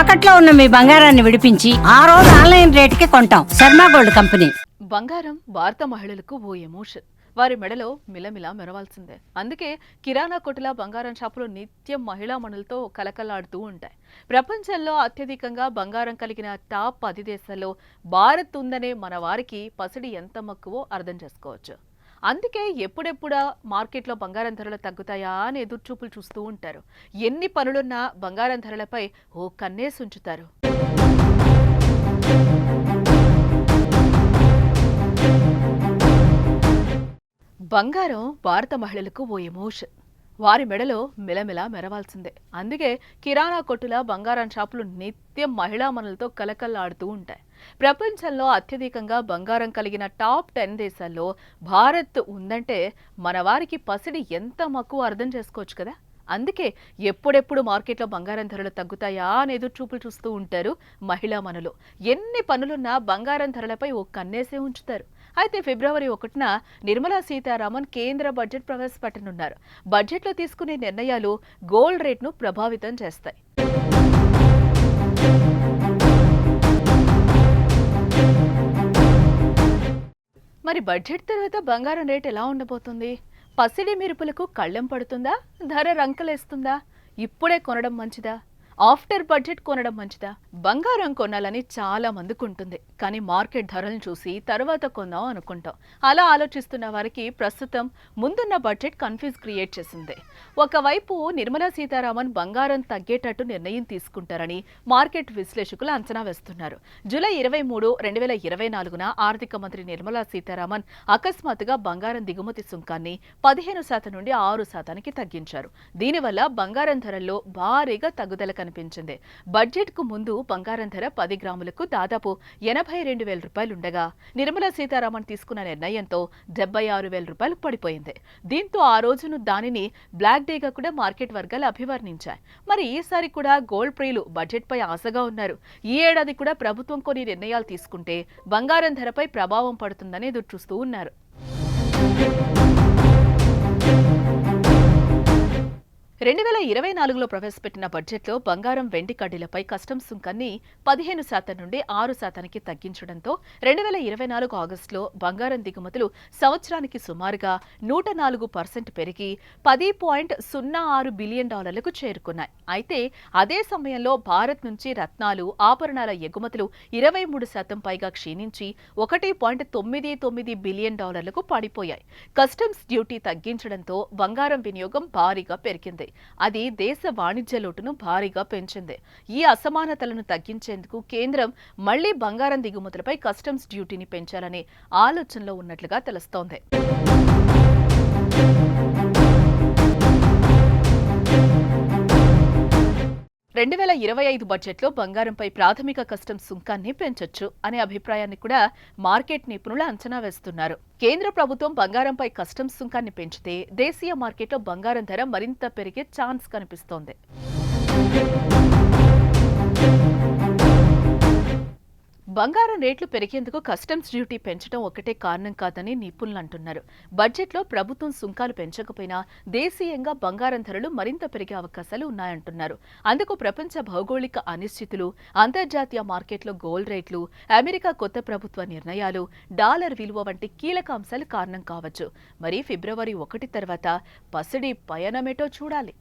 తాకట్లో ఉన్న మీ బంగారాన్ని విడిపించి ఆ రోజు ఆన్లైన్ రేటుకి కొంటాం. Sharma gold company. బంగారం భారత మహిళలకు ఓ ఎమోషన్. వారి మెడలో మిలమిలా మెరవాల్సిందే. అందుకే కిరాణా కొట్టుల బంగారం షాపులు నిత్యం మహిళా మణులతో కలకలాడుతూ ఉంటాయి. ప్రపంచంలో అత్యధికంగా బంగారం కలిగిన టాప్ 10 దేశాల్లో భారత్ ఉందనే మన వారికి పసిడి ఎంత మక్కువో అర్థం చేసుకోవచ్చు. అందుకే ఎప్పుడెప్పుడా మార్కెట్లో బంగారం ధరలు తగ్గుతాయా అని ఎదురుచూపులు చూస్తూ ఉంటారు. ఎన్ని పనులున్నా బంగారం ధరలపై ఓ కన్నేసి ఉంచుతారు. బంగారం భారత మహిళలకు ఓ ఎమోషన్. వారి మెడలో మిలమిలా మెరవాల్సిందే. అందుకే కిరాణా కొట్టుల బంగారం షాపులు నిత్యం మహిళా మనులతో కలకల్లాడుతూ ఉంటాయి. ప్రపంచంలో అత్యధికంగా బంగారం కలిగిన టాప్ 10 దేశాల్లో భారత్ ఉందంటే మన వారికి పసిడి ఎంత మక్కువ అర్థం చేసుకోవచ్చు కదా. అందుకే ఎప్పుడెప్పుడు మార్కెట్లో బంగారం ధరలు తగ్గుతాయా అని ఎదురుచూపులు చూస్తూ ఉంటారు మహిళా మనులు. ఎన్ని పనులున్నా బంగారం ధరలపై ఓ కన్నేసే ఉంచుతారు. అయితే ఫిబ్రవరి 1న నిర్మలా సీతారామన్ కేంద్ర బడ్జెట్ ప్రవేశపెట్టనున్నారు. బడ్జెట్లో తీసుకునే నిర్ణయాలు గోల్డ్ రేట్ను ప్రభావితం చేస్తాయి. మరి బడ్జెట్ తర్వాత బంగారం రేట్ ఎలా ఉండబోతుంది? పసిడి మెరుపులకు కళ్ళెం పడుతుందా? ధర రంకలేస్తుందా? ఇప్పుడే కొనడం మంచిదా? ఆఫ్టర్ బడ్జెట్ కొనడం మంచిదా? బంగారం కొనాలని చాలా మందికి ఉంటుంది. కానీ మార్కెట్ ధరలను చూసి తర్వాత కొందాం అనుకుంటాం. అలా ఆలోచిస్తున్న వారికి ప్రస్తుతం ముందున్న బడ్జెట్ కన్ఫ్యూజ్ క్రియేట్ చేసింది. ఒకవైపు నిర్మలా సీతారామన్ బంగారం తగ్గేటట్టు నిర్ణయం తీసుకుంటారని మార్కెట్ విశ్లేషకులు అంచనా వేస్తున్నారు. జూలై 23, 2024న ఆర్థిక మంత్రి నిర్మలా సీతారామన్ అకస్మాత్తుగా బంగారం దిగుమతి సుంకాన్ని 15% నుండి 6%కి తగ్గించారు. దీనివల్ల బంగారం ధరల్లో భారీగా తగ్గుదల కనిపించింది. బడ్జెట్ కు ముందు బంగారం ధర 10 గ్రాములకు దాదాపు 82,000 రూపాయలుండగా నిర్మలా సీతారామన్ తీసుకున్న నిర్ణయంతో 76,000 రూపాయలకు పడిపోయింది. దీంతో ఆ రోజును దానిని బ్లాక్ డేగా కూడా మార్కెట్ వర్గాలు అభివర్ణించాయి. మరి ఈసారి కూడా గోల్డ్ ప్రియులు బడ్జెట్ పై ఆశగా ఉన్నారు. ఈ ఏడాది కూడా ప్రభుత్వం కొన్ని నిర్ణయాలు తీసుకుంటే బంగారం ధరపై ప్రభావం పడుతుందని ఎదురుచూస్తూ ఉన్నారు. 2024లో ప్రవేశపెట్టిన బడ్జెట్లో బంగారం, వెండి కడ్డీలపై కస్టమ్స్ సుంకాన్ని 15% నుండి 6%కి తగ్గించడంతో 2024 ఆగస్టులో బంగారం దిగుమతులు సంవత్సరానికి సుమారుగా 104% పెరిగి $10.06 బిలియన్ చేరుకున్నాయి. అయితే అదే సమయంలో భారత్ నుంచి రత్నాలు, ఆభరణాల ఎగుమతులు 23% పైగా క్షీణించి $1.99 బిలియన్ పడిపోయాయి. కస్టమ్స్ డ్యూటీ తగ్గించడంతో బంగారం వినియోగం భారీగా పెరిగింది. అది దేశ వాణిజ్య లోటును భారీగా పెంచింది. ఈ అసమానతలను తగ్గించేందుకు కేంద్రం మళ్లీ బంగారం దిగుమతులపై కస్టమ్స్ డ్యూటీని పెంచాలనే ఆలోచనలో ఉన్నట్లుగా తెలుస్తోంది. 2025 బడ్జెట్లో బంగారంపై ప్రాథమిక కస్టమ్స్ సుంకాన్ని పెంచొచ్చు అనే అభిప్రాయాన్ని కూడా మార్కెట్ నిపుణులు అంచనా వేస్తున్నారు. కేంద్ర ప్రభుత్వం బంగారంపై కస్టమ్స్ సుంకాన్ని పెంచితే దేశీయ మార్కెట్లో బంగారం ధర మరింత పెరిగే ఛాన్స్ కనిపిస్తోంది. బంగారం రేట్లు పెరిగేందుకు కస్టమ్స్ డ్యూటీ పెంచడం ఒకటే కారణం కాదని నిపుణులు అంటున్నారు. బడ్జెట్లో ప్రభుత్వం సుంకాలు పెంచకపోయినా దేశీయంగా బంగారం ధరలు మరింత పెరిగే అవకాశాలు ఉన్నాయంటున్నారు. అందుకు ప్రపంచ భౌగోళిక అనిశ్చితులు, అంతర్జాతీయ మార్కెట్లో గోల్డ్ రేట్లు, అమెరికా కొత్త ప్రభుత్వ నిర్ణయాలు, డాలర్ విలువ వంటి కీలక అంశాలు కారణం కావచ్చు. మరి ఫిబ్రవరి 1 తర్వాత పసిడి పయనమేటో చూడాలి.